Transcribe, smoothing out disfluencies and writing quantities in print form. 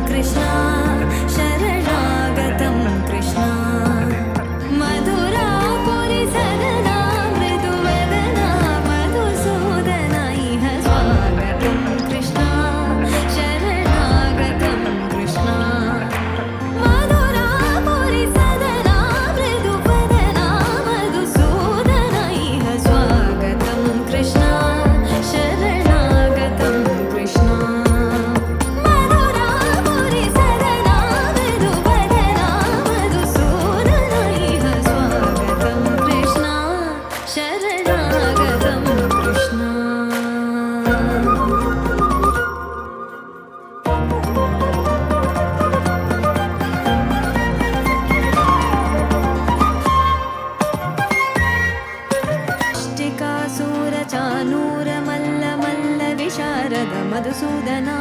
कृष्ण शरणागतं कृष्ण मधुरापुरि सदना मृदुवदना मधुसूदन इह स्वागतं कृष्ण शरणागतं कृष्ण मधुरापुरि सदना मृदुवदना मधुसूदन इह स्वागतं कृष्ण शरणागतं कृष्ण मधुरापुरि सदना मृदुवदना मधुसूदन इह स्वागतं कृष्ण शरणागतं कृष्ण चानूर मल्ल मल्ल विशारद मधुसूदना